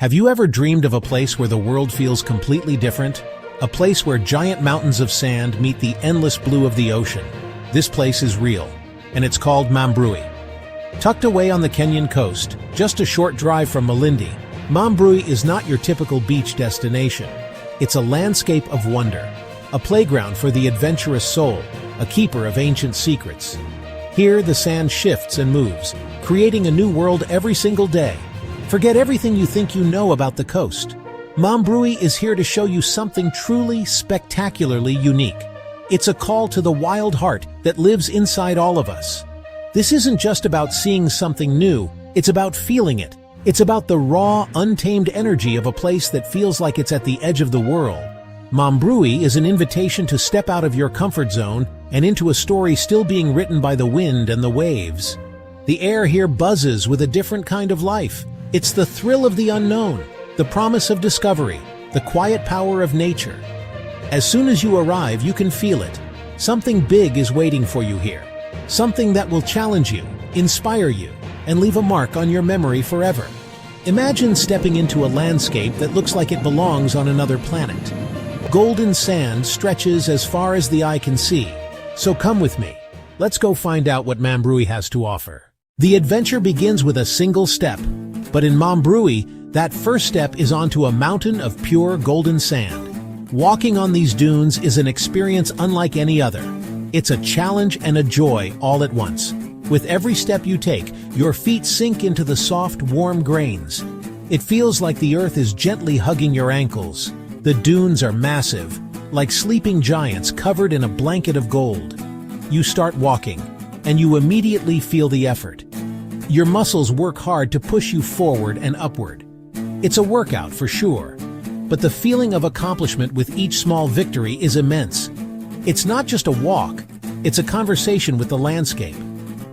Have you ever dreamed of a place where the world feels completely different? A place where giant mountains of sand meet the endless blue of the ocean. This place is real, and it's called Mambrui. Tucked away on the Kenyan coast, just a short drive from Malindi, Mambrui is not your typical beach destination. It's a landscape of wonder, a playground for the adventurous soul, a keeper of ancient secrets. Here, the sand shifts and moves, creating a new world every single day. Forget everything you think you know about the coast. Mambrui is here to show you something truly, spectacularly unique. It's a call to the wild heart that lives inside all of us. This isn't just about seeing something new, it's about feeling it. It's about the raw, untamed energy of a place that feels like it's at the edge of the world. Mambrui is an invitation to step out of your comfort zone and into a story still being written by the wind and the waves. The air here buzzes with a different kind of life. It's the thrill of the unknown, the promise of discovery, the quiet power of nature. As soon as you arrive, you can feel it. Something big is waiting for you here. Something that will challenge you, inspire you, and leave a mark on your memory forever. Imagine stepping into a landscape that looks like it belongs on another planet. Golden sand stretches as far as the eye can see. So come with me. Let's go find out what Mambrui has to offer. The adventure begins with a single step. But in Mambrui, that first step is onto a mountain of pure golden sand. Walking on these dunes is an experience unlike any other. It's a challenge and a joy all at once. With every step you take, your feet sink into the soft, warm grains. It feels like the earth is gently hugging your ankles. The dunes are massive, like sleeping giants covered in a blanket of gold. You start walking, and you immediately feel the effort. Your muscles work hard to push you forward and upward. It's a workout for sure, but the feeling of accomplishment with each small victory is immense. It's not just a walk, it's a conversation with the landscape.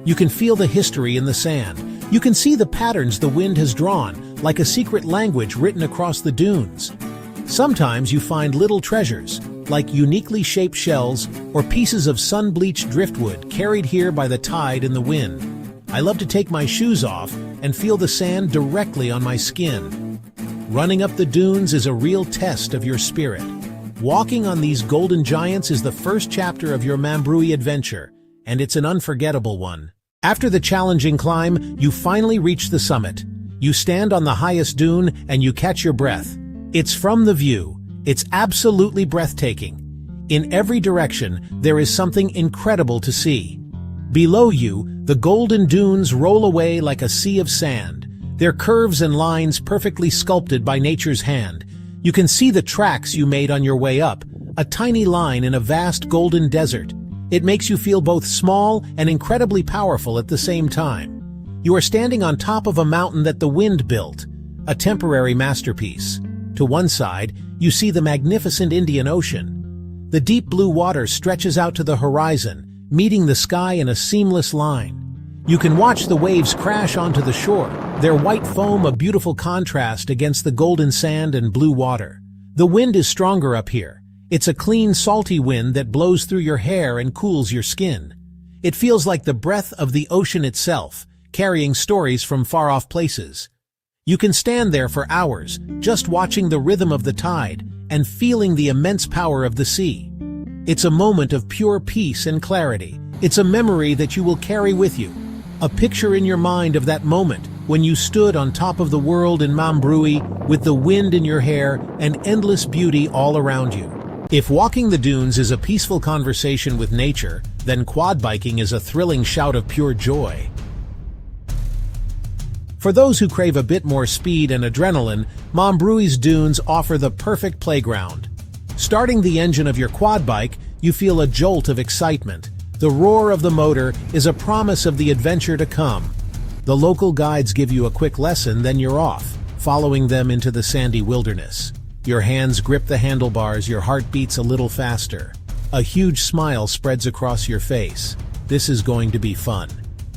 You can feel the history in the sand. You can see the patterns the wind has drawn, like a secret language written across the dunes. Sometimes you find little treasures, like uniquely shaped shells or pieces of sun-bleached driftwood carried here by the tide and the wind. I love to take my shoes off and feel the sand directly on my skin. Running up the dunes is a real test of your spirit. Walking on these golden giants is the first chapter of your Mambrui adventure, and it's an unforgettable one. After the challenging climb, you finally reach the summit. You stand on the highest dune and you catch your breath. It's from the view. It's absolutely breathtaking. In every direction, there is something incredible to see. Below you, the golden dunes roll away like a sea of sand, their curves and lines perfectly sculpted by nature's hand. You can see the tracks you made on your way up, a tiny line in a vast golden desert. It makes you feel both small and incredibly powerful at the same time. You are standing on top of a mountain that the wind built, a temporary masterpiece. To one side, you see the magnificent Indian Ocean. The deep blue water stretches out to the horizon, meeting the sky in a seamless line. You can watch the waves crash onto the shore, their white foam a beautiful contrast against the golden sand and blue water. The wind is stronger up here. It's a clean, salty wind that blows through your hair and cools your skin. It feels like the breath of the ocean itself, carrying stories from far-off places. You can stand there for hours, just watching the rhythm of the tide and feeling the immense power of the sea. It's a moment of pure peace and clarity. It's a memory that you will carry with you. A picture in your mind of that moment when you stood on top of the world in Mambrui with the wind in your hair and endless beauty all around you. If walking the dunes is a peaceful conversation with nature, then quad biking is a thrilling shout of pure joy. For those who crave a bit more speed and adrenaline, Mambrui's dunes offer the perfect playground. Starting the engine of your quad bike, you feel a jolt of excitement. The roar of the motor is a promise of the adventure to come. The local guides give you a quick lesson, then you're off, following them into the sandy wilderness. Your hands grip the handlebars, your heart beats a little faster. A huge smile spreads across your face. This is going to be fun.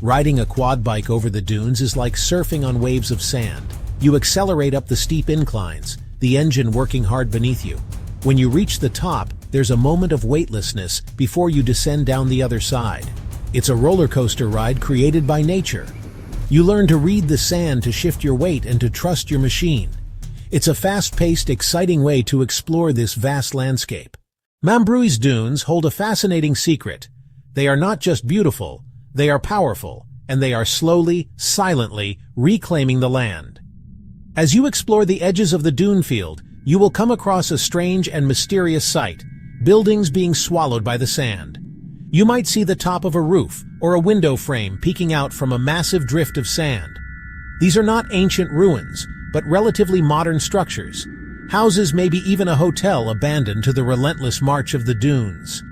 Riding a quad bike over the dunes is like surfing on waves of sand. You accelerate up the steep inclines, the engine working hard beneath you. When you reach the top, there's a moment of weightlessness before you descend down the other side. It's a roller coaster ride created by nature. You learn to read the sand to shift your weight and to trust your machine. It's a fast-paced, exciting way to explore this vast landscape. Mambrui Dunes hold a fascinating secret. They are not just beautiful, they are powerful, and they are slowly, silently reclaiming the land. As you explore the edges of the dune field, you will come across a strange and mysterious sight, buildings being swallowed by the sand. You might see the top of a roof or a window frame peeking out from a massive drift of sand. These are not ancient ruins, but relatively modern structures. Houses, maybe even a hotel abandoned to the relentless march of the dunes.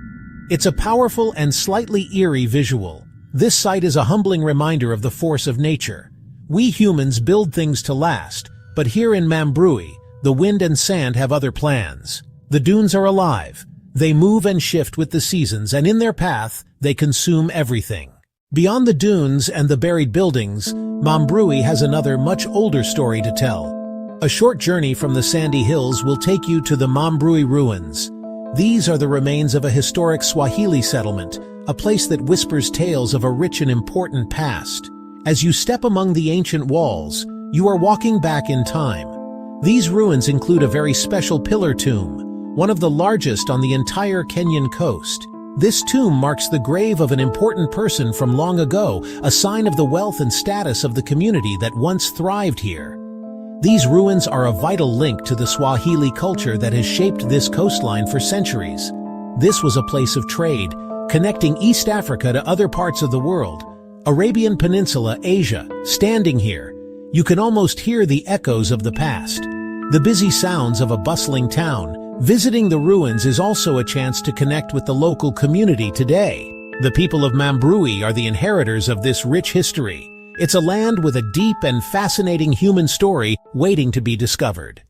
It's a powerful and slightly eerie visual. This sight is a humbling reminder of the force of nature. We humans build things to last, but here in Mambrui, the wind and sand have other plans. The dunes are alive. They move and shift with the seasons, and in their path, they consume everything. Beyond the dunes and the buried buildings, Mambrui has another much older story to tell. A short journey from the sandy hills will take you to the Mambrui ruins. These are the remains of a historic Swahili settlement, a place that whispers tales of a rich and important past. As you step among the ancient walls, you are walking back in time. These ruins include a very special pillar tomb, one of the largest on the entire Kenyan coast. This tomb marks the grave of an important person from long ago, a sign of the wealth and status of the community that once thrived here. These ruins are a vital link to the Swahili culture that has shaped this coastline for centuries. This was a place of trade, connecting East Africa to other parts of the world. Arabian Peninsula, Asia, standing here, you can almost hear the echoes of the past. The busy sounds of a bustling town. Visiting the ruins is also a chance to connect with the local community today. The people of Mambrui are the inheritors of this rich history. It's a land with a deep and fascinating human story waiting to be discovered.